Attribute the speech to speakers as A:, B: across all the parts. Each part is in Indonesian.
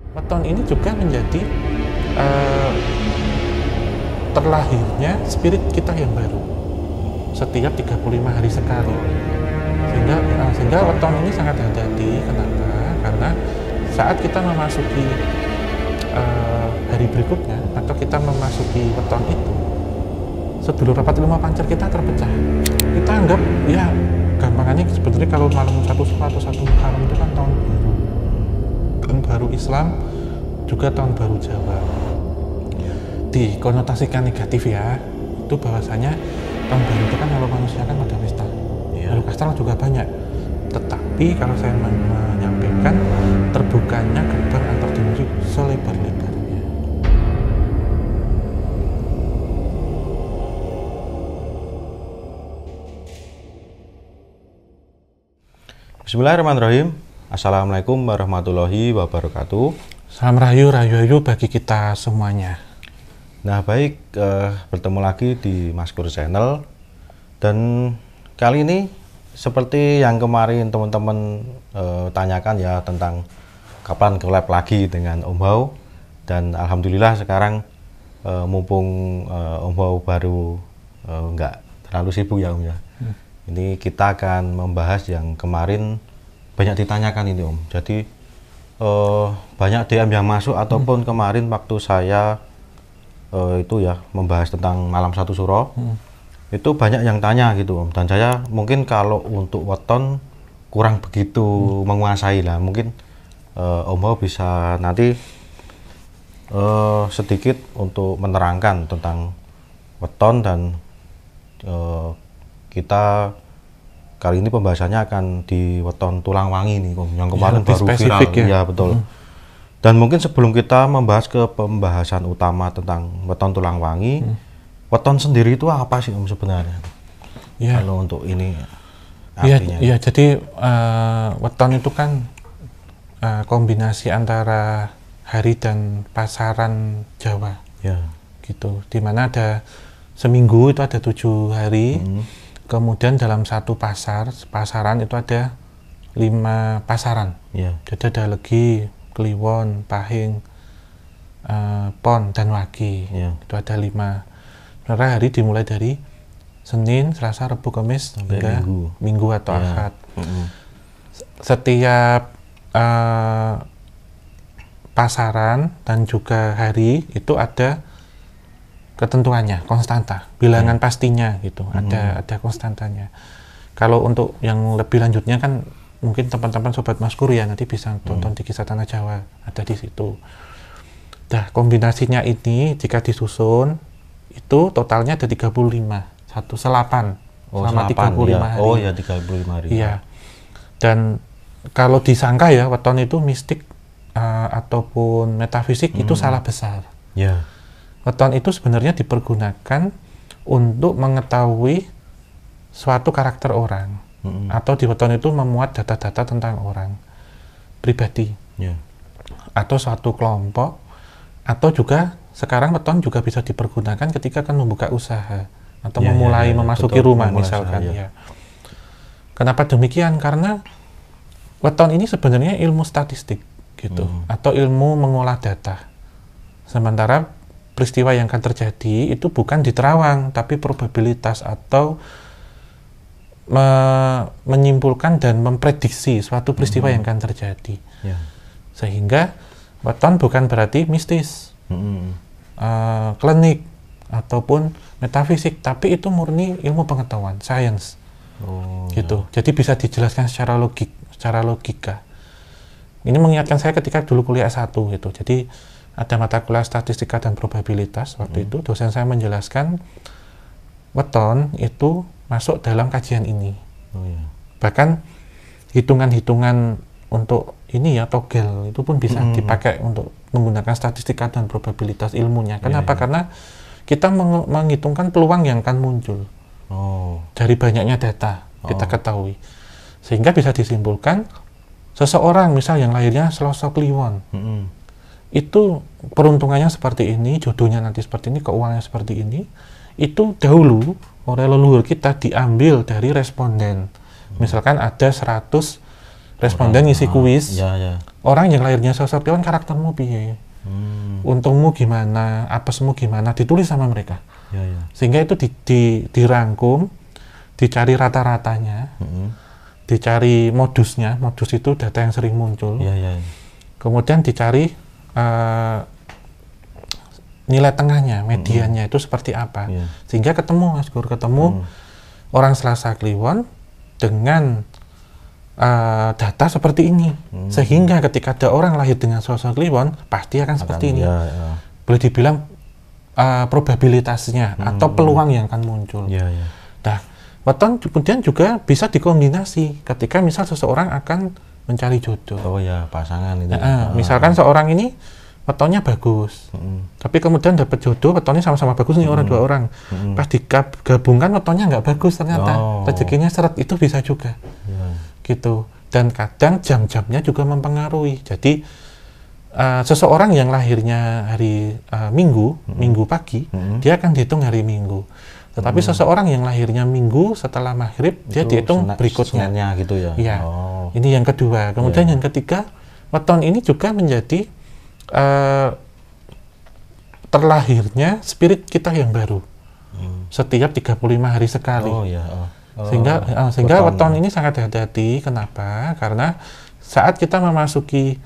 A: Weton ini juga menjadi terlahirnya spirit kita yang baru setiap 35 hari sekali, sehingga weton ini sangat hati-hati. Kenapa? Karena saat kita memasuki hari berikutnya atau kita memasuki weton itu, sedulur rapat ilmu pancar kita terpecah. Kita anggap ya gampangannya sebenarnya kalau malam satu Suro atau satu Muharram itu kan tahun baru Islam, juga tahun baru Jawa. Dikonotasikan negatif ya, itu bahwasanya tahun baru itu kan kalau manusia kan ada pesta, lalu kastel juga banyak. Tetapi kalau saya menyampaikan terbukanya gerbang antar dimensi selebar-lebarnya.
B: Bismillahirrahmanirrahim. Assalamualaikum warahmatullahi wabarakatuh.
A: Salam rahayu bagi kita semuanya.
B: Nah baik, bertemu lagi di Maskur Channel. Dan kali ini seperti yang kemarin teman-teman tanyakan ya, tentang kapan ke lab lagi dengan Om Hao. Dan alhamdulillah sekarang mumpung Om Hao baru nggak terlalu sibuk ya Om ya. Ini kita akan membahas yang kemarin banyak ditanyakan ini Om. Jadi banyak DM yang masuk ataupun kemarin waktu saya itu ya membahas tentang malam satu Suro, itu banyak yang tanya gitu Om. Dan saya mungkin kalau untuk weton kurang begitu menguasai lah. Mungkin Om Hao bisa nanti sedikit untuk menerangkan tentang weton. Dan kita kali ini pembahasannya akan di weton tulang wangi nih Om, yang kemarin baru viral ya betul. Dan mungkin sebelum kita membahas ke pembahasan utama tentang weton tulang wangi, weton sendiri itu apa sih Om sebenarnya? Ya. Kalau untuk ini artinya.
A: Ya, jadi weton itu kan kombinasi antara hari dan pasaran Jawa. Ya. Gitu. Dimana ada seminggu itu ada 7 hari. Kemudian dalam satu pasaran itu ada 5 pasaran. Jadi ada Legi, Kliwon, Pahing, Pon, dan Wage. Itu ada 5. Sebenarnya hari dimulai dari Senin, Selasa, Rabu, Kamis hingga Minggu atau Ahad. Setiap pasaran dan juga hari itu ada ketentuannya, konstanta, bilangan pastinya gitu, ada konstantanya. Kalau untuk yang lebih lanjutnya kan mungkin teman-teman sobat Maskur ya nanti bisa tonton di Kisah Tanah Jawa, ada di situ. Nah, kombinasinya ini jika disusun itu totalnya ada 35, satu selapan selama 35 hari.
B: Oh ya, 35 hari.
A: Iya. Dan kalau disangka ya weton itu mistik ataupun metafisik itu salah besar.
B: Ya.
A: Weton itu sebenarnya dipergunakan untuk mengetahui suatu karakter orang, atau di weton itu memuat data-data tentang orang pribadi, atau suatu kelompok, atau juga sekarang weton juga bisa dipergunakan ketika akan membuka usaha atau memulai memasuki rumah misalkan. Kenapa demikian? Karena weton ini sebenarnya ilmu statistik gitu, atau ilmu mengolah data. Sementara peristiwa yang akan terjadi itu bukan di terawang, tapi probabilitas atau menyimpulkan dan memprediksi suatu peristiwa yang akan terjadi. Sehingga weton bukan berarti mistis, klinik ataupun metafisik, tapi itu murni ilmu pengetahuan, sains. Gitu. Jadi bisa dijelaskan secara logika. Ini mengingatkan saya ketika dulu kuliah S1 gitu. Jadi ada mata kuliah statistika dan probabilitas. Waktu itu dosen saya menjelaskan weton itu masuk dalam kajian ini. Bahkan hitungan-hitungan untuk ini ya, togel itu pun bisa dipakai untuk menggunakan statistika dan probabilitas ilmunya. Kenapa? Karena kita menghitungkan peluang yang akan muncul dari banyaknya data kita ketahui. Sehingga bisa disimpulkan seseorang misal yang lahirnya Selasa Kliwon, itu peruntungannya seperti ini, jodohnya nanti seperti ini, keuangannya seperti ini, itu dahulu oleh leluhur kita diambil dari responden. Misalkan ada 100 responden ngisi kuis.
B: Ya, ya.
A: Orang yang lahirnya sosok Kliwon, karaktermu piye? Untungmu gimana? Apesmu gimana? Ditulis sama mereka.
B: Ya, ya.
A: Sehingga itu dirangkum, dicari rata-ratanya, dicari modusnya. Modus itu data yang sering muncul.
B: Ya, ya.
A: Kemudian dicari nilai tengahnya, mediannya itu seperti apa.
B: Ya.
A: Sehingga ketemu, Mas Gur, ketemu orang Selasa Kliwon dengan data seperti ini. Sehingga ketika ada orang lahir dengan sosok Kliwon, pasti akan seperti ini.
B: Ya, ya.
A: Boleh dibilang probabilitasnya atau peluang yang akan muncul.
B: Ya, ya.
A: Nah, weton kemudian juga bisa dikombinasi ketika misal seseorang akan mencari jodoh.
B: Oh ya, pasangan itu.
A: Misalkan seorang ini wetonnya bagus, tapi kemudian dapat jodoh, wetonnya sama-sama bagus nih orang dua orang. Pas digabungkan wetonnya nggak bagus ternyata, rezekinya seret, itu bisa juga. Gitu. Dan kadang jam-jamnya juga mempengaruhi. Jadi seseorang yang lahirnya hari Minggu pagi, dia akan dihitung hari Minggu. Tetapi seseorang yang lahirnya Minggu setelah maghrib, dia dihitung berikutnya.
B: Gitu ya.
A: Iya. Ini yang kedua. Kemudian yang ketiga, weton ini juga menjadi terlahirnya spirit kita yang baru. Setiap 35 hari sekali. Sehingga weton ini sangat hati-hati. Kenapa? Karena saat kita memasuki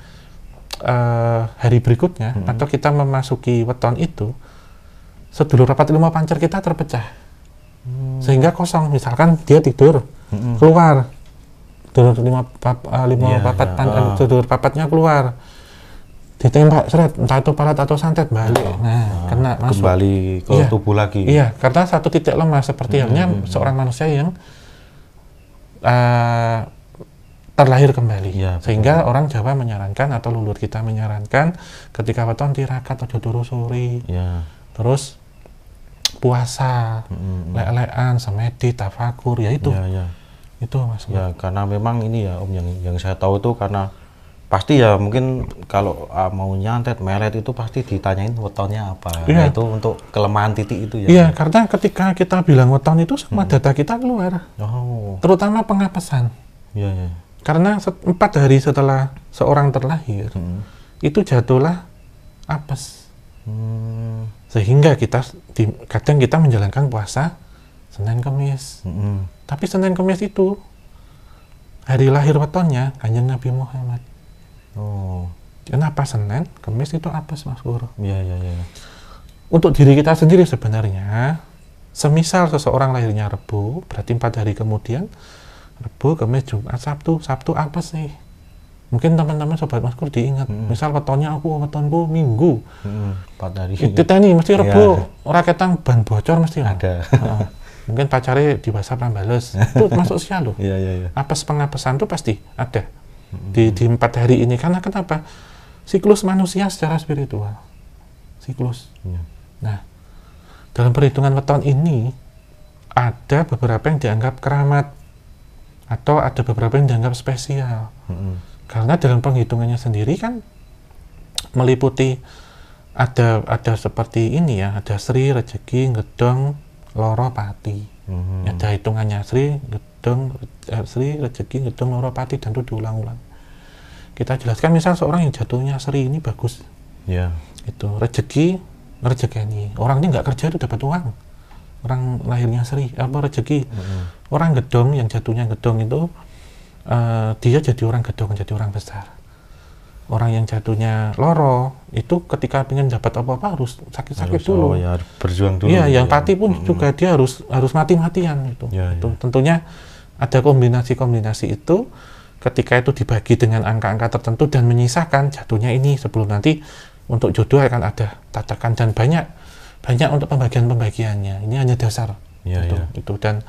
A: hari berikutnya atau kita memasuki weton itu, sedulur rapat ilmu pancar kita terpecah, sehingga kosong. Misalkan dia tidur, keluar sedulur papatnya keluar, ditembak seret, entah itu palat atau santet, balik, kena masuk
B: kembali ke tubuh lagi.
A: Iya, karena satu titik lemah seperti halnya seorang manusia yang terlahir kembali. Sehingga orang Jawa menyarankan atau leluhur kita menyarankan ketika weton tirakat atau turu sore, terus puasa, lek-lekan, semedi, tafakur, ya itu. Itu Mas.
B: Ya, karena memang ini ya Om, yang saya tahu itu karena pasti ya mungkin kalau mau nyantet, melet itu pasti ditanyain wetonnya apa. Nah, itu untuk kelemahan titik itu ya.
A: Iya, karena ketika kita bilang weton itu semua data kita keluar. Terutama pengapesan. Karena 4 hari setelah seorang terlahir, itu jatuhlah apes. Sehingga kadang kita menjalankan puasa Senin Kemis. Tapi Senin Kemis itu hari lahir wetonnya Kanjeng Nabi Muhammad. Kenapa Senin Kemis itu apes, Mas Guru? Untuk diri kita sendiri sebenarnya, semisal seseorang lahirnya Rebu, berarti 4 hari kemudian Rebu, Kamis, Jumat, Sabtu apa sih? Mungkin teman-teman sobat Mas Gur diingat, misal wetonku Minggu,
B: 4 hari.
A: Itu tadi mesti Rebu, ora ketang ban bocor mesti
B: ada.
A: Mungkin pacare di WhatsApp bales, itu masuk sial loh. Apes pengapesan itu pasti ada di 4 hari ini. Karena kenapa? Siklus manusia secara spiritual, siklus. Nah, dalam perhitungan weton ini ada beberapa yang dianggap keramat, atau ada beberapa yang dianggap spesial. Karena dalam penghitungannya sendiri kan meliputi ada seperti ini ya, ada Sri, Rejeki, Gedong, Loro, Pati. Ada hitungannya Sri, Rejeki, Gedong, Loro, Pati, dan itu diulang-ulang. Kita jelaskan misal seorang yang jatuhnya Sri ini bagus. Itu rezeki, ngerejekeni. Orang ini nggak kerja itu dapat uang. Orang lahirnya Sri, Rejeki. Orang Gedong yang jatuhnya Gedong itu dia jadi orang Gedong, jadi orang besar. Orang yang jatuhnya Loro itu ketika ingin dapat apa-apa harus sakit-sakit dulu.
B: Berjuang dulu.
A: Yang Pati pun juga dia harus mati-matian itu. Tentunya ada kombinasi-kombinasi itu. Ketika itu dibagi dengan angka-angka tertentu dan menyisakan jatuhnya ini, sebelum nanti untuk jodoh akan ada tatakan, dan banyak untuk pembagiannya. Ini hanya dasar. Itu. Dan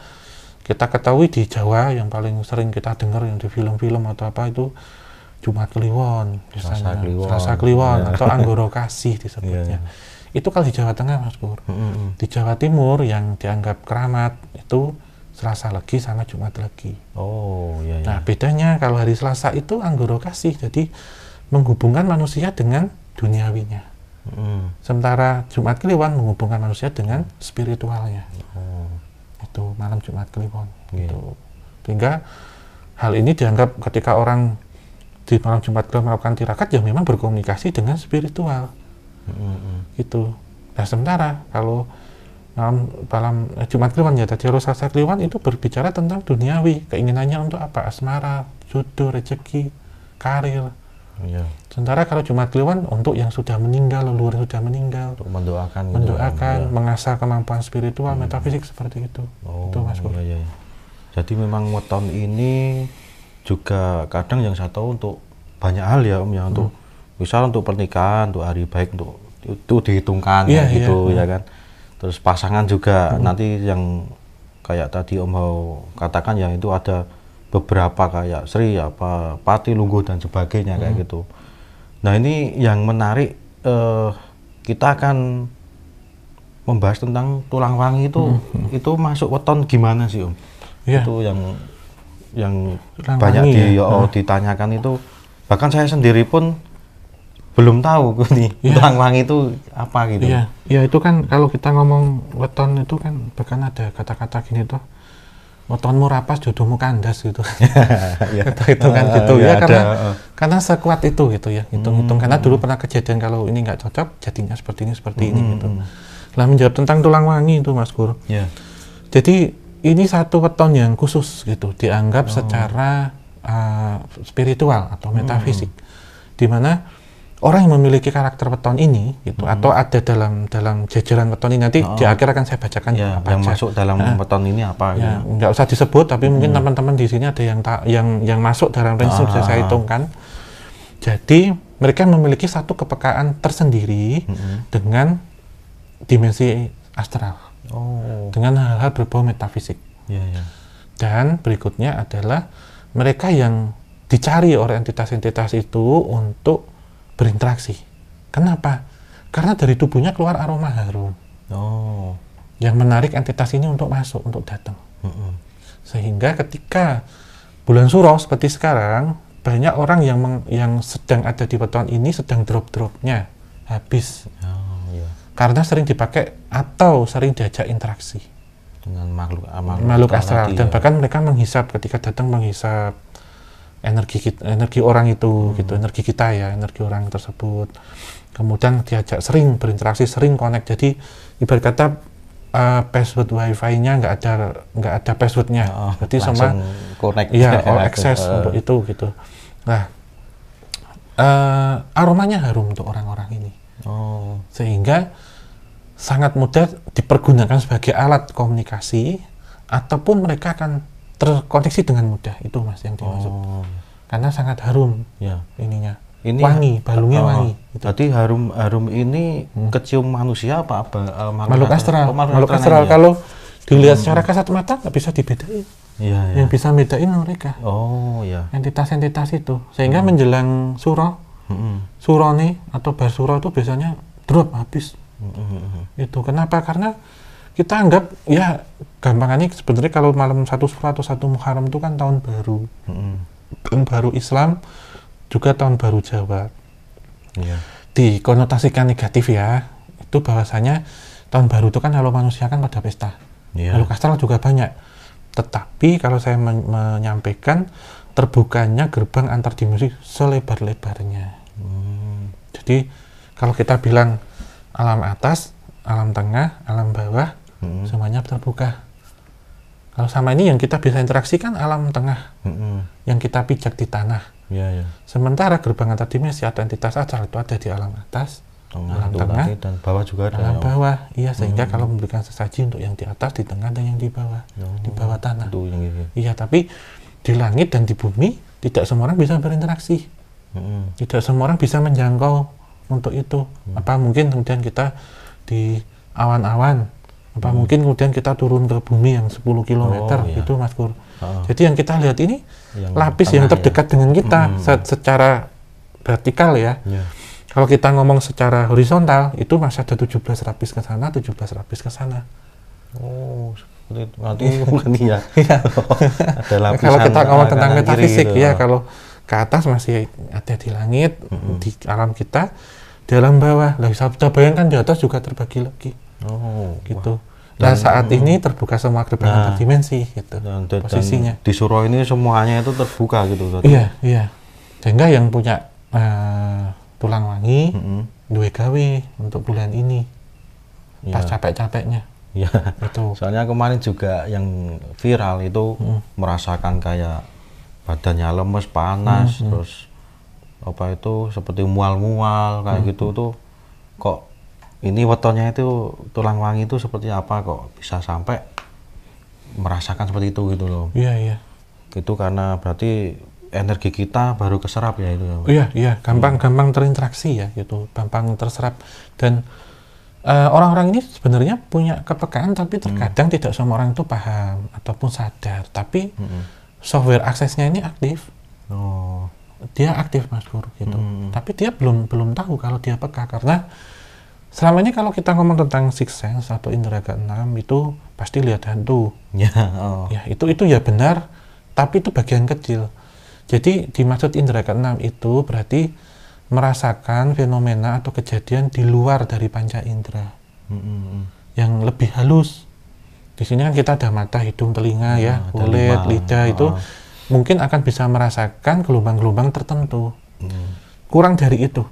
A: kita ketahui di Jawa yang paling sering kita dengar yang di film-film atau apa itu Jumat Kliwon, misalnya Selasa Kliwon, atau Anggoro Kasih disebutnya. Itu kalau di Jawa Tengah, Mas Pur. Di Jawa Timur yang dianggap keramat itu Selasa Legi sama Jumat Legi. Nah, bedanya kalau hari Selasa itu Anggoro Kasih, jadi menghubungkan manusia dengan duniawinya. Sementara Jumat Kliwon menghubungkan manusia dengan spiritualnya. Itu malam Jumat Kliwon. Sehingga hal ini dianggap ketika orang di malam Jumat Kliwon melakukan tirakat ya memang berkomunikasi dengan spiritual. Gitu. Nah sementara kalau malam Jumat Kliwon ya tadi Selasa Kliwon itu berbicara tentang duniawi, keinginannya untuk apa? Asmara, jodoh, rezeki, karir.
B: Iya.
A: Sementara kalau Jumat Kliwon untuk yang sudah meninggal, leluhur yang sudah meninggal,
B: untuk mendoakan,
A: mengasah kemampuan spiritual, metafisik seperti itu. Itu Mas Bro.
B: Iya. Jadi memang weton ini juga kadang yang saya tahu untuk banyak hal ya Om ya, untuk misal untuk pernikahan, untuk hari baik, untuk itu dihitungkan gitu ya kan. Terus pasangan juga nanti yang kayak tadi Om Hao katakan ya, itu ada beberapa kayak Sri, apa Pati, Lungguh dan sebagainya kayak gitu. Nah ini yang menarik, kita akan membahas tentang tulang wangi itu masuk weton gimana sih Om? Itu yang banyak ditanyakan itu, bahkan saya sendiri pun belum tahu nih tulang wangi itu apa gitu.
A: Iya itu kan kalau kita ngomong weton itu kan bahkan ada kata-kata gini tuh, wetonmu rapas jodohmu kandas gitu. Itu kan gitu ya, karena sekuat itu gitu ya, hitung-hitung karena dulu pernah kejadian kalau ini nggak cocok jadinya seperti ini gitu. Lah menjawab tentang tulang wangi itu Mas Gur. Jadi ini satu weton yang khusus gitu, dianggap secara spiritual atau metafisik, di mana orang yang memiliki karakter weton ini gitu, atau ada dalam jajaran weton ini, nanti di akhir akan saya bacakan apa
B: yang
A: aja.
B: Masuk dalam weton ini apa
A: Ya,
B: gitu.
A: nggak usah disebut, tapi mungkin teman-teman di sini ada yang masuk dalam range yang bisa saya hitungkan. Jadi mereka memiliki satu kepekaan tersendiri dengan dimensi astral. Dengan hal-hal berbau metafisik. Dan berikutnya adalah mereka yang dicari oleh entitas-entitas itu untuk berinteraksi. Kenapa? Karena dari tubuhnya keluar aroma harum. Yang menarik entitas ini untuk masuk, untuk datang. Sehingga ketika bulan Suro seperti sekarang, banyak orang yang sedang ada di weton ini sedang drop-dropnya habis. Karena sering dipakai atau sering diajak interaksi
B: dengan
A: makhluk astral, dan bahkan mereka menghisap, ketika datang menghisap energi orang itu gitu, energi kita ya, energi orang tersebut. Kemudian diajak sering berinteraksi, sering connect. Jadi ibarat kata password wifi-nya nggak ada passwordnya, berarti sama
B: connect,
A: all access untuk itu gitu. Nah aromanya harum untuk orang-orang ini. Sehingga sangat mudah dipergunakan sebagai alat komunikasi, ataupun mereka akan terkoneksi dengan mudah. Itu Mas yang dimaksud. Karena sangat harum ininya. Wangi, balungnya wangi.
B: Jadi harum ini kecium manusia apa
A: makhluk astral. Makhluk astral kalau dilihat secara kasat mata nggak bisa dibedain. Yang bisa bedain mereka. Entitas-entitas itu. Sehingga menjelang Suro, Surone atau Bar Suro itu biasanya drop habis. Itu kenapa? Karena kita anggap ya gampangannya sebenarnya kalau malam 1 Suro atau 1 Muharram itu kan tahun baru. Tahun baru Islam, juga tahun baru Jawa. Dikonotasikan negatif ya, itu bahwasanya tahun baru itu kan kalau manusia kan pada pesta. Makhluk astral juga banyak. Tetapi kalau saya menyampaikan terbukanya gerbang antar dimensi selebar-lebarnya. Jadi kalau kita bilang alam atas, alam tengah, alam bawah, semuanya terbuka. Kalau sama ini yang kita bisa interaksikan alam tengah, yang kita pijak di tanah. Sementara gerbang antar dimensi atau entitas astral itu ada di alam atas, alam tengah,
B: dan bawah juga ada.
A: Alam bawah, sehingga kalau memberikan sesaji untuk yang di atas, di tengah, dan yang di bawah tanah. Tapi di langit dan di bumi tidak semua orang bisa berinteraksi. Tidak semua orang bisa menjangkau untuk itu. Apa mungkin kemudian kita di awan-awan, apa mungkin kemudian kita turun ke bumi yang 10 km itu Mas Pur. Jadi yang kita lihat ini lapis yang terdekat dengan kita secara vertikal ya. Kalau kita ngomong secara horizontal itu masih ada 17 lapis ke sana, 17 lapis ke sana.
B: Seperti itu. Nanti bukan ya. Ada lapisan.
A: Kalau kita ngomong tentang metafisik gitu. Kalau ke atas masih ada di langit, di alam kita, di alam bawah. Lah bisa bayangkan di atas juga terbagi lagi. Gitu. Nah saat ini terbuka semua gerbang antar dimensi gitu posisinya.
B: Di Suro ini semuanya itu terbuka gitu.
A: Iya, iya. Sehingga yang punya Tulangwangi duwe gawe untuk bulan ini. Pas capek-capeknya.
B: Iya. Itu. Soalnya kemarin juga yang viral itu merasakan kayak badannya lemes, panas, terus apa itu seperti mual-mual kayak gitu tuh. Kok ini wetonnya itu Tulangwangi itu seperti apa kok bisa sampai merasakan seperti itu gitu loh.
A: Iya, iya.
B: Itu karena berarti energi kita baru keserap ya itu.
A: Iya, iya, gampang terinteraksi ya gitu, gampang terserap. Dan orang-orang ini sebenarnya punya kepekaan tapi terkadang tidak semua orang itu paham ataupun sadar. Tapi software aksesnya ini aktif.
B: Oh.
A: Dia aktif Mas Pur gitu. Tapi dia belum tahu kalau dia peka karena selama ini kalau kita ngomong tentang sixth sense atau indera keenam itu pasti lihat hantu.
B: Ya,
A: ya itu ya benar, tapi itu bagian kecil. Jadi dimaksud indera keenam itu berarti merasakan fenomena atau kejadian di luar dari panca indera, yang lebih halus. Di sini kan kita ada mata, hidung, telinga, ya, kulit, lidah itu mungkin akan bisa merasakan gelombang-gelombang tertentu. Kurang dari itu.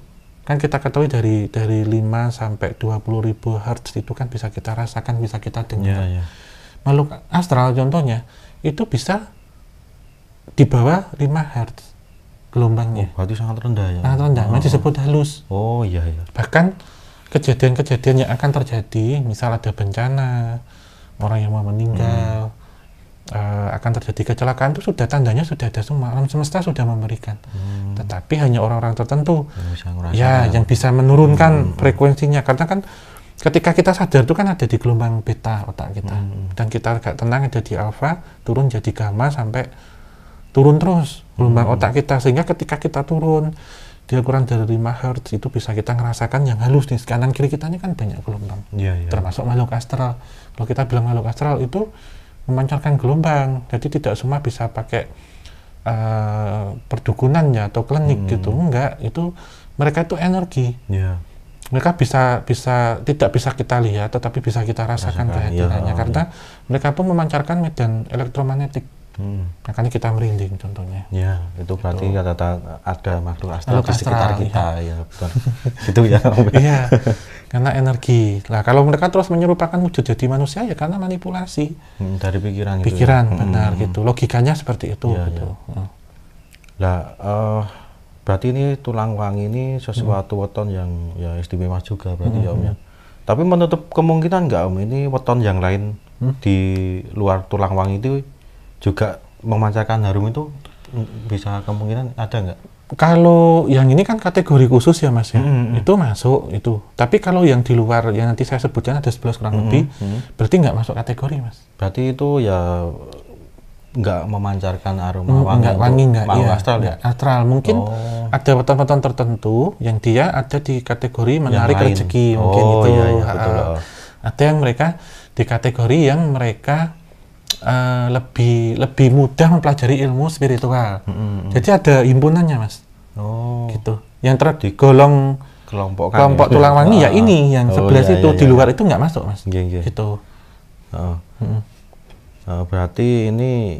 A: Kan kita ketahui dari 5 sampai 20.000 Hz itu kan bisa kita rasakan, bisa kita dengar. Makhluk astral contohnya itu bisa di bawah 5 Hz gelombangnya.
B: Oh, berarti sangat rendah ya.
A: Sangat rendah, masih disebut halus.
B: Oh iya.
A: Bahkan kejadian-kejadian yang akan terjadi, misal ada bencana, orang yang mau meninggal, akan terjadi kecelakaan, itu sudah tandanya sudah ada semua, alam semesta sudah memberikan. Tetapi hanya orang-orang tertentu yang bisa menurunkan frekuensinya, karena kan ketika kita sadar itu kan ada di gelombang beta otak kita, dan kita agak tenang ada di alfa, turun jadi gamma sampai turun terus gelombang otak kita, sehingga ketika kita turun dia kurang dari 5 Hz itu bisa kita ngerasakan yang halus nih, kanan kiri kita ini kan banyak gelombang, termasuk makhluk astral. Kalau kita bilang makhluk astral itu memancarkan gelombang, jadi tidak semua bisa pakai perdukunan ya atau klinik gitu, enggak, itu mereka itu energi. Mereka bisa tidak bisa kita lihat, tetapi bisa kita rasakan kehadirannya, karena mereka pun memancarkan medan elektromagnetik. Makanya kita merinding contohnya.
B: Ya, itu berarti ada makhluk astral di sekitar kita, ya betul. Gitu ya.
A: Iya, karena energi. Nah, kalau mereka terus menyerupakan wujud jadi manusia ya karena manipulasi.
B: Dari pikiran gitu.
A: Pikiran, benar gitu. Logikanya seperti itu. Gitu.
B: Nah, berarti ini Tulangwangi ini sesuatu weton yang ya istimewa juga berarti ya Om ya. Tapi menutup kemungkinan nggak Om, ini weton yang lain di luar Tulangwangi itu juga memancarkan harum itu bisa kemungkinan ada nggak?
A: Kalau yang ini kan kategori khusus ya Mas ya, itu masuk itu. Tapi kalau yang di luar yang nanti saya sebutkan ada 11 kurang lebih, berarti nggak masuk kategori Mas.
B: Berarti itu ya nggak memancarkan aroma
A: wangi nggak
B: astral ya?
A: Astral mungkin ada weton-weton tertentu yang dia ada di kategori menarik rezeki mungkin itu.
B: Betul.
A: Ada yang mereka di kategori yang mereka lebih mudah mempelajari ilmu spiritual. Jadi ada himpunannya Mas. Gitu. Yang tergolong kelompok Tulangwangi ya ini yang 11 itu di luar itu nggak masuk Mas. Gitu.
B: Berarti ini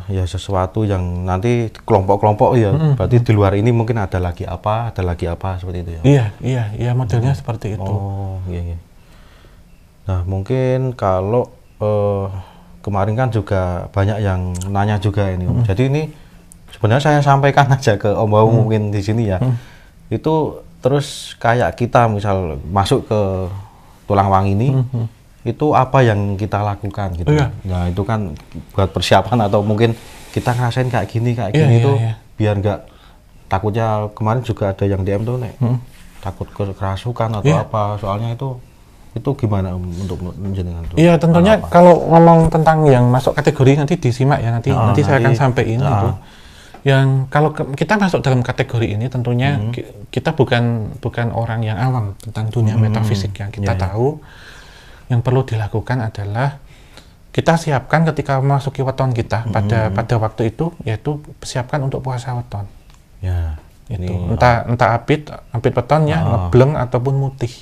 B: ya sesuatu yang nanti kelompok-kelompok ya. Berarti di luar ini mungkin ada lagi apa seperti itu ya.
A: Iya modelnya seperti itu.
B: Iya. Nah, mungkin kalau kemarin kan juga banyak yang nanya juga ini Om. Jadi ini sebenarnya saya sampaikan aja ke Om Bau mungkin di sini ya. Itu terus kayak kita misal masuk ke Tulangwangi ini, itu apa yang kita lakukan gitu. Nah itu kan buat persiapan atau mungkin kita ngerasain kayak gini itu biar nggak, takutnya kemarin juga ada yang DM tuh takut kerasukan atau apa, soalnya itu gimana untuk menjenengan tuh? Iya
A: tentunya kalau ngomong tentang yang masuk kategori nanti disimak ya, nanti saya akan sampaikan itu. Yang kalau kita masuk dalam kategori ini tentunya kita bukan orang yang awam tentang dunia metafisik yang kita tahu. Yang perlu dilakukan adalah kita siapkan ketika memasuki weton kita pada waktu itu, yaitu siapkan untuk puasa weton.
B: Ya.
A: Itu entah apit wetonnya ngebleng ataupun mutih.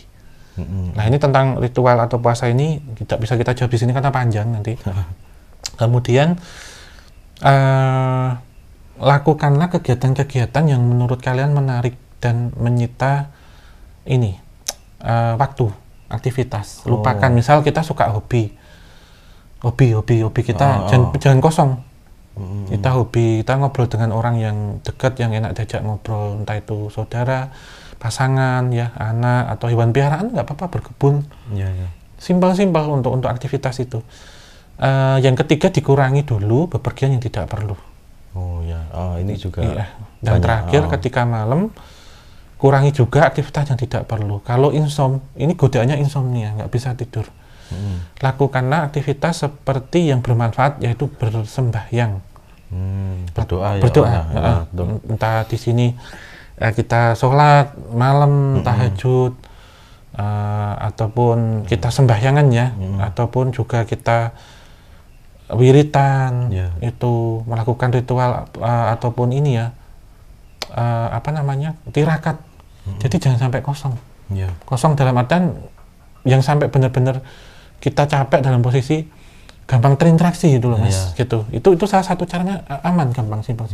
A: Nah ini tentang ritual atau puasa ini tidak bisa kita jawab di sini karena panjang nanti. Kemudian lakukanlah kegiatan-kegiatan yang menurut kalian menarik dan menyita ini waktu, aktivitas. Lupakan, misal kita suka hobi kita jangan kosong. Kita hobi, kita ngobrol dengan orang yang dekat, yang enak diajak ngobrol, entah itu saudara, pasangan, ya, anak, atau hewan peliharaan, nggak apa-apa, berkebun. Simpel-simpel untuk aktivitas itu. Yang ketiga, dikurangi dulu bepergian yang tidak perlu.
B: Ini juga.
A: Iya. Dan terakhir, ketika malam, kurangi juga aktivitas yang tidak perlu. Kalau ini godaannya insomnia, nggak bisa tidur. Lakukanlah aktivitas seperti yang bermanfaat, yaitu bersembahyang,
B: berdoa.
A: Entah di sini kita sholat malam, tahajud, ataupun kita sembahyangan ya, ataupun juga kita wiritan, itu melakukan ritual ataupun ini ya, tirakat. Jadi jangan sampai kosong. Kosong dalam artian yang sampai benar-benar kita capek dalam posisi gampang terinteraksi gitu loh Mas. Gitu. Itu salah satu caranya aman, gampang, simpel.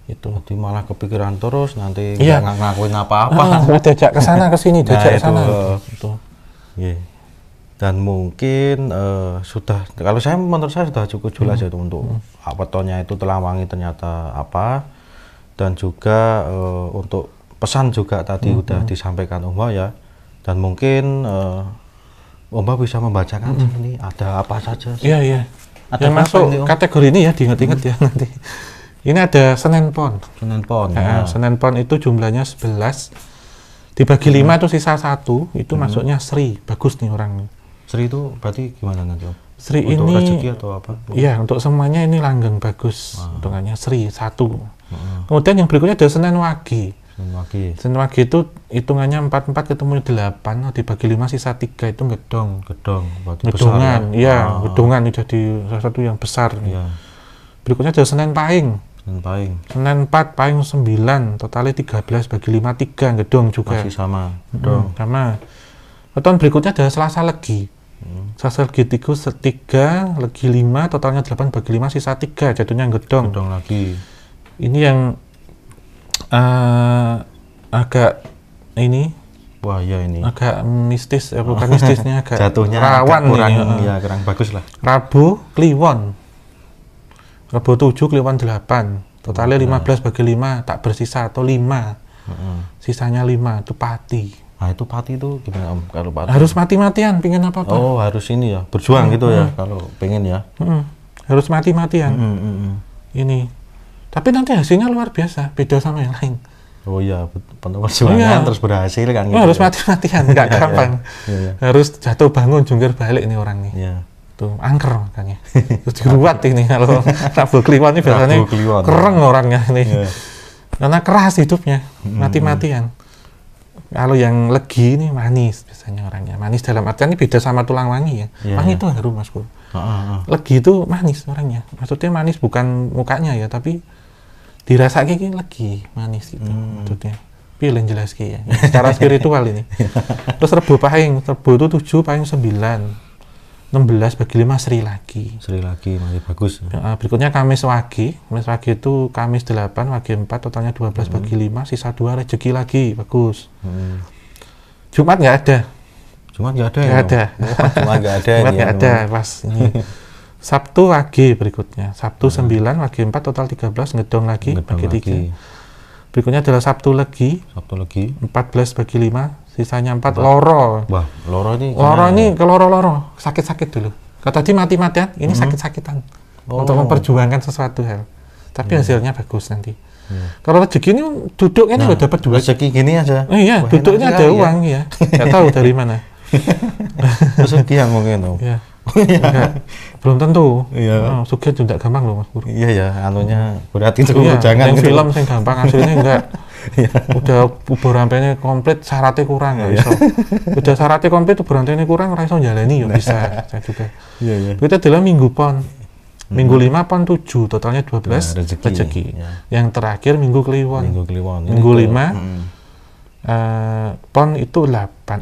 A: Itu.
B: Jadi malah kepikiran terus, nanti nggak ngelakuin apa-apa.
A: Diajak ke sana ke sini, diajak ke sana.
B: Dan mungkin sudah, kalau menurut saya sudah cukup jelas itu untuk petonya itu Telanwangi ternyata apa, dan juga untuk pesan juga tadi udah disampaikan Mbak ya. Dan mungkin Mbak bisa membacakan ini ada apa saja.
A: Iya. Ada yang masuk kategori ini ya, diingat-ingat ya nanti. Ini ada Senen Pon. Senen Pon itu jumlahnya 11. Dibagi 5 itu sisa 1, itu masuknya Sri. Bagus nih orang.
B: Sri itu berarti gimana nanti Om?
A: Sri
B: untuk
A: ini
B: rezeki atau apa?
A: Iya, untuk semuanya ini langgeng, bagus. Hitungannya Sri 1. Kemudian yang berikutnya ada Senen Wage. Senen Wage itu hitungannya 4 ketemu 8, dibagi 5 sisa 3 itu gedong. Gedongan, iya, gedongan itu jadi salah satu yang besar. Berikutnya ada Senen Pahing. Senen 4, Pahing 9, totalnya 13 bagi 5 3 gedong juga.
B: Masih sama. Gedong.
A: Sama. Tahun berikutnya ada Selasa Legi. Selasa Legi 3, Legi 5, totalnya 8 bagi 5 sisa 3, jatuhnya gedong.
B: Gedong lagi.
A: Ini yang agak ini.
B: Wah ya ini.
A: Agak mistis, bukan mistisnya, agak
B: jatuhnya
A: rawan
B: agak kurang bagus lah.
A: Rabu Kliwon. Rabu 7, Kliwon 8. Totalnya 15 bagi 5, tak bersisa atau 5. Sisanya 5, itu pati.
B: Nah itu pati itu gimana Om? Kalau pati
A: harus mati-matian, pengen apa-apa.
B: Oh harus ini ya, berjuang gitu ya kalau pengen ya.
A: Harus mati-matian. Ini. Tapi nanti hasilnya luar biasa, beda sama yang lain.
B: Oh iya, penuh perjuangan terus berhasil kan gitu.
A: Harus mati-matian, nggak gampang. Harus jatuh bangun, jungkir balik nih orang nih. Tuh, angker makanya. Terus diruat ini kalau Rabu Kliwon ini biasanya kereng orangnya ini. Karena keras hidupnya, mati-matian. Kalau yang Legi ini manis biasanya orangnya. Manis dalam artian ini beda sama Telanwangi ya. Wangi itu harum Mas Bro. Legi itu manis orangnya. Maksudnya manis bukan mukanya ya, tapi dirasa kayak legi manis itu maksudnya. Pilih jelas ya. Secara spiritual ini. Terus Rebo Pahing, Rebo itu 7, Pahing 9. 16 bagi 5 Sri lagi
B: masih bagus.
A: Berikutnya Kamis Wage itu Kamis 8, Wage 4, totalnya 12 bagi 5, sisa 2 rezeki lagi, bagus. Jumat nggak ada.
B: Jumat nggak ada.
A: Jumat nggak ada pas ini. Sabtu Wage berikutnya, Sabtu 9, Wage 4, total 13, ngedong lagi bagi 3. Berikutnya adalah Sabtu Legi 14 bagi 5, sisanya 4. Loro.
B: Wah, loro
A: ini keloro-loro, sakit-sakit dulu. Kalau tadi mati-matian, ini sakit-sakitan untuk memperjuangkan sesuatu hal. Tapi hasilnya bagus nanti. Kalau rezeki ini duduknya udah dapat duit.
B: Rezeki gini aja.
A: Iya, duduknya ada uang ya. Nggak tahu dari mana.
B: Rezeki yang mungkin Om.
A: Iya. Belum tentu. Sukses juga gampang loh Mas Bro.
B: Iya ya, anunya berarti itu jangan
A: yang gitu. Film yang gampang aslinya enggak. Udah ubur rampenya komplit, syaratnya kurang nggak bisa. Udah syaratnya komplit, ubur rampenya kurang, ora iso njalani ya bisa. Saya juga. Itu adalah Minggu Pon. Minggu 5 Pon 7, totalnya 12 rezeki. Yang terakhir Minggu Kliwon.
B: Minggu 5
A: Pon itu 8,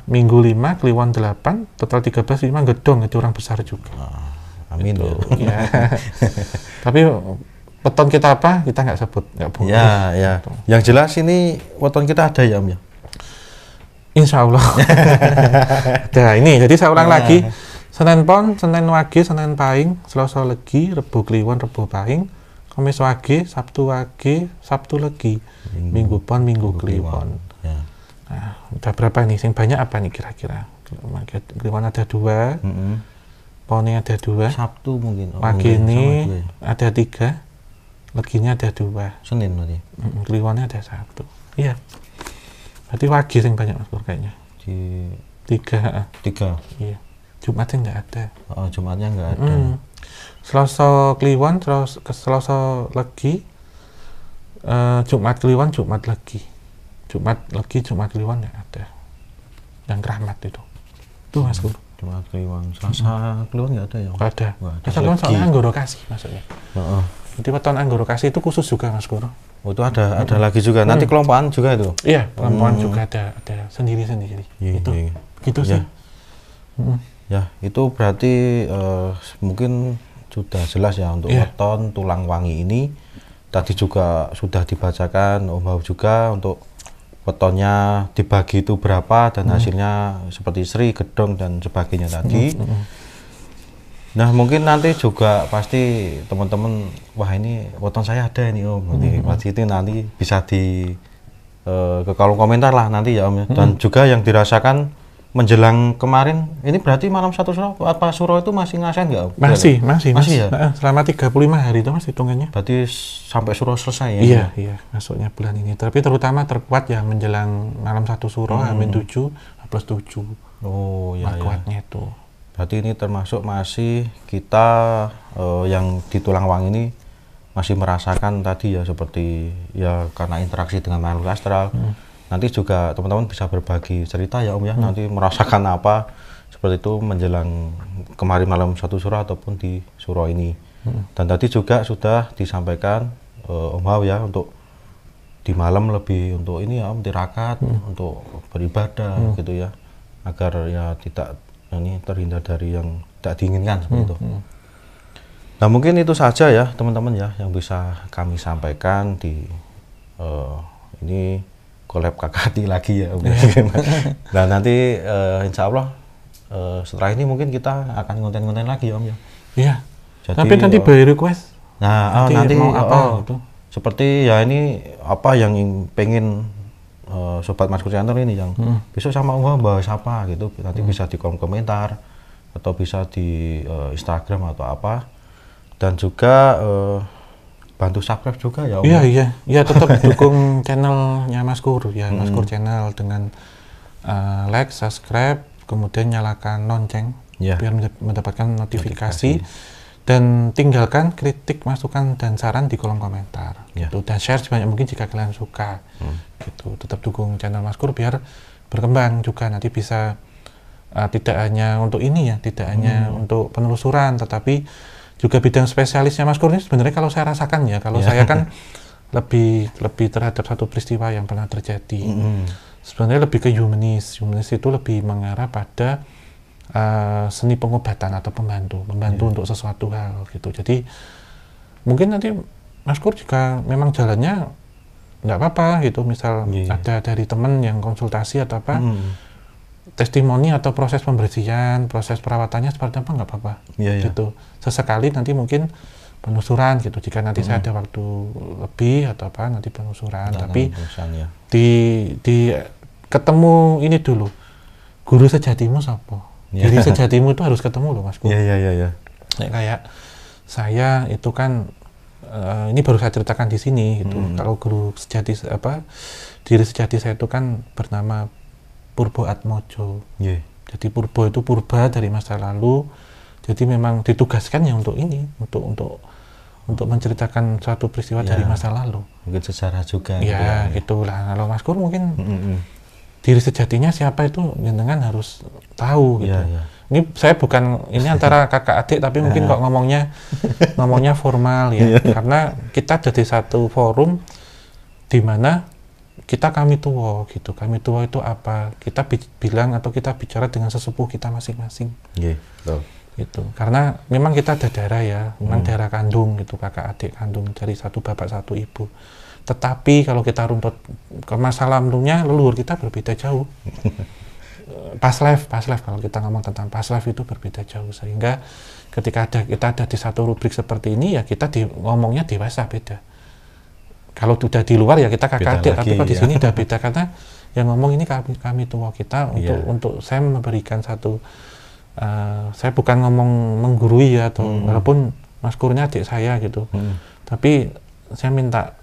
A: minggu 5, Kliwon 8, total 13, 5 gedong, itu orang besar juga.
B: Amin
A: gitu. Ya. Tapi weton kita apa? Kita nggak sebut, nggak boleh.
B: Ya. Yang jelas ini weton kita ada ya Om ya?
A: Insya Allah. Nah ini, jadi saya ulang lagi. Senin Pon, Senin Wage, Senin Pahing, Selasa Legi, Rebo Kliwon, Rebo Pahing, Kamis Wage, Sabtu Wage, Sabtu Legi, Minggu Pon, Minggu Kliwon.
B: Ya.
A: Nah, udah berapa nih? Yang banyak apa nih kira-kira? Kliwon ada 2, Ponnya ada 2,
B: Sabtu mungkin.
A: Wage ini ada 3, Leginya ada 2.
B: Senin berarti.
A: Kliwonnya ada 1. Iya. Berarti Wage yang banyak Mas Pur kayaknya.
B: Di
A: 3.
B: 3.
A: Iya. Jumatnya nggak ada.
B: Oh, Jumatnya nggak ada.
A: Selasa Kliwon, terus ke Selasa Legi, Jumat Kliwon, Jumat Legi. Jumat Legi, Jumat Kliwon nggak ada. Yang keramat itu. Tuh Mas Guru.
B: Jumat Kliwon, Selasa Kliwon nggak ada ya?
A: Nggak ada. Selasa Kliwon soalnya Anggoro Kasih maksudnya. Jadi weton Anggoro Kasih itu khusus juga Mas Guru.
B: Oh, itu ada lagi juga. Nanti kelompokan juga itu?
A: Iya, kelompokan juga ada sendiri-sendiri. Itu gitu sih.
B: Ya, itu berarti mungkin sudah jelas ya untuk weton tulang wangi ini. Tadi juga sudah dibacakan Om Hao juga untuk wetonnya dibagi itu berapa dan hasilnya seperti sri, gedong dan sebagainya tadi. Nah, mungkin nanti juga pasti teman-teman, wah ini weton saya ada ini Om. Pasti itu nanti bisa ke kolom komentar lah nanti ya Om ya. Dan juga yang dirasakan menjelang kemarin, ini berarti malam 1 suro, apa suro itu masih ngasen nggak Om? Masih ya?
A: Selama 35 hari itu Mas hitungannya.
B: Berarti sampai suro selesai ya?
A: Iya, masuknya bulan ini. Tapi terutama terkuat ya menjelang malam 1 suro, H-7, H+7.
B: Oh iya.
A: Kuatnya itu.
B: Berarti ini termasuk masih kita yang di tulang wangi ini masih merasakan tadi ya, seperti ya karena interaksi dengan makhluk astral. Nanti juga teman-teman bisa berbagi cerita ya Om ya, nanti merasakan apa seperti itu menjelang kemarin malam 1 suro ataupun di suro ini. Dan tadi juga sudah disampaikan Om Hao ya, untuk di malam lebih untuk ini ya Om, tirakat, untuk beribadah gitu ya, agar ya tidak ini terhindar dari yang tidak diinginkan seperti itu. Nah, mungkin itu saja ya teman-teman ya yang bisa kami sampaikan di ini collab Kakati lagi ya Om. Nah, nanti insya Allah setelah ini mungkin kita akan konten-konten lagi ya Om ya.
A: Iya. Tapi nanti by request.
B: Nah, nanti
A: mau apa gitu.
B: Seperti ya ini apa yang pengen Sobat Maskur Channel ini yang besok sama Om bahas apa gitu, nanti bisa di kolom komentar atau bisa di Instagram atau apa. Dan juga bantu subscribe juga ya Om.
A: Iya, tetap dukung channelnya Mas Guru ya, Mas Guru Channel dengan like, subscribe, kemudian nyalakan lonceng biar mendapatkan notifikasi. Dan tinggalkan kritik, masukan dan saran di kolom komentar. Gitu. Dan share sebanyak mungkin jika kalian suka. Gitu. Tetap dukung channel Mas Guru biar berkembang juga, nanti bisa tidak hanya untuk ini ya, tidak hanya untuk penelusuran, tetapi juga bidang spesialisnya Mas Guru ini sebenarnya kalau saya rasakan ya, kalau saya kan lebih terhadap satu peristiwa yang pernah terjadi. Sebenarnya lebih ke humanis itu lebih mengarah pada seni pengobatan atau pembantu untuk sesuatu hal gitu. Jadi mungkin nanti Mas Guru jika memang jalannya nggak apa-apa gitu, misal ada dari teman yang konsultasi atau apa, testimoni atau proses pembersihan, proses perawatannya seperti apa, nggak apa-apa gitu. Sesekali nanti mungkin penelusuran gitu, jika nanti saya ada waktu lebih atau apa, nanti penelusuran. Tapi di ketemu ini dulu, guru sejatimu siapa? Diri sejatimu itu harus ketemu loh Mas Guru.
B: Iya.
A: Kayak saya itu kan ini baru saya ceritakan di sini gitu. Kalau guru sejati diri sejati saya itu kan bernama Purbo Atmojo. Jadi Purbo itu purba dari masa lalu. Jadi memang ditugaskan ya untuk ini, untuk menceritakan suatu peristiwa dari masa lalu.
B: Mungkin sejarah juga.
A: Ya, itulah. Kalau Mas Guru mungkin diri sejatinya siapa itu jenengan harus tahu gitu. Ini saya bukan ini antara kakak adik, tapi mungkin kok ngomongnya formal ya. Karena kita ada di satu forum di mana kita kami tua gitu. Kami tua itu apa? Kita bilang atau kita bicara dengan sesepuh kita masing-masing.
B: Betul.
A: Gitu. Karena memang kita ada darah ya, memang darah kandung gitu, kakak adik kandung dari satu bapak satu ibu. Tetapi kalau kita runtut ke masa lalunya, leluhur kita berbeda jauh. Past life kalau kita ngomong tentang past life itu berbeda jauh, sehingga ketika kita ada di satu rubrik seperti ini ya kita ngomongnya dewasa beda. Kalau sudah di luar ya kita kakak adik, tapi kalau di sini udah beda karena yang ngomong ini kami tua kita untuk saya memberikan satu saya bukan ngomong menggurui ya atau walaupun Mas Kurnya adik saya gitu, tapi saya minta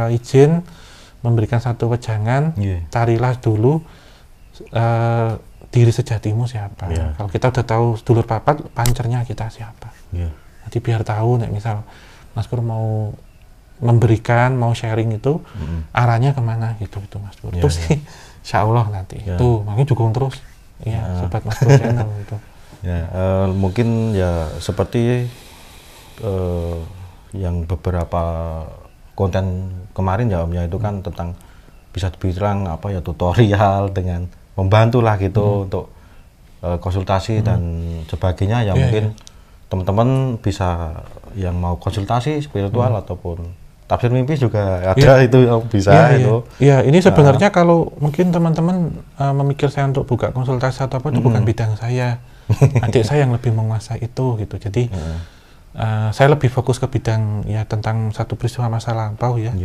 A: izin memberikan satu wejangan, carilah dulu diri sejatimu siapa. Kalau kita udah tahu dulur papat, pancernya kita siapa. Nanti biar tahu nih, misal Mas Kur mau memberikan, mau sharing itu arahnya kemana gitu Mas Kur. Itu sih insya Allah nanti. Tuh makanya dukung terus. Sobat Mas Kur Channel itu.
B: Mungkin ya seperti yang beberapa konten kemarin ya Om ya, itu kan tentang bisa dibilang tutorial dengan membantu lah gitu untuk konsultasi dan sebagainya ya. Mungkin teman-teman bisa yang mau konsultasi spiritual ataupun tafsir mimpi juga ada itu bisa itu.
A: Ini sebenarnya kalau mungkin teman-teman memikir saya untuk buka konsultasi atau apa itu bukan bidang saya. Adik saya yang lebih menguasai itu gitu. Jadi saya lebih fokus ke bidang ya tentang satu peristiwa masa lampau ya.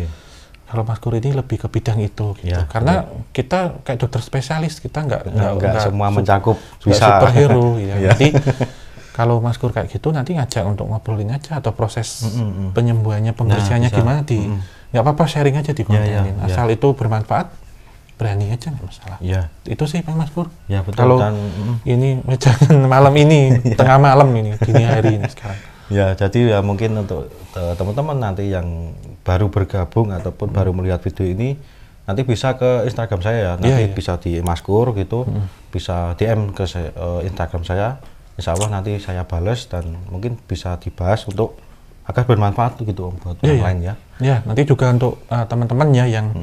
A: Kalau Mas Kur ini lebih ke bidang itu gitu. Karena kita kayak dokter spesialis, kita nggak
B: semua mencakup bisa
A: superhero ya. Jadi kalau Mas Kur kayak gitu nanti ngajak untuk ngobrolin aja atau proses penyembuhannya, pembersihannya gimana nggak apa-apa, sharing aja di kontenin. Asal itu bermanfaat, berani aja nggak masalah. Itu sih Pak Mas Kur.
B: Betul.
A: Kalau ini jangan malam ini, tengah malam ini, dini hari ini sekarang.
B: Jadi ya mungkin untuk teman-teman nanti yang baru bergabung ataupun baru melihat video ini, nanti bisa ke Instagram saya ya, nanti bisa di Mas Kur gitu, bisa DM ke Instagram saya. Insya Allah nanti saya balas dan mungkin bisa dibahas untuk agar bermanfaat gitu Om buat orang lain ya.
A: Nanti juga untuk teman-teman ya yang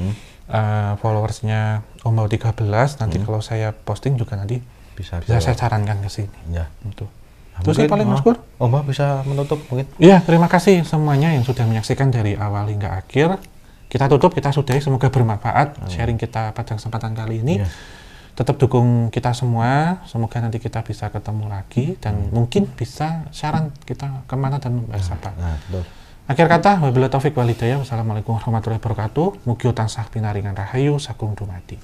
A: followersnya Om Bau 13, nanti kalau saya posting juga nanti bisa saya sarankan ke sini. Itu sih paling Mas Kur.
B: Om Bau bisa menutup mungkin.
A: Terima kasih semuanya yang sudah menyaksikan dari awal hingga akhir. Kita tutup, kita sudahi, semoga bermanfaat sharing kita pada kesempatan kali ini. Tetap dukung kita semua, semoga nanti kita bisa ketemu lagi dan mungkin bisa saran kita kemana dan membahas apa. Akhir kata, wabillahi taufik walhidayah, wassalamualaikum warahmatullahi wabarakatuh. Mugi tansah pinaringan rahayu sagung dumadi.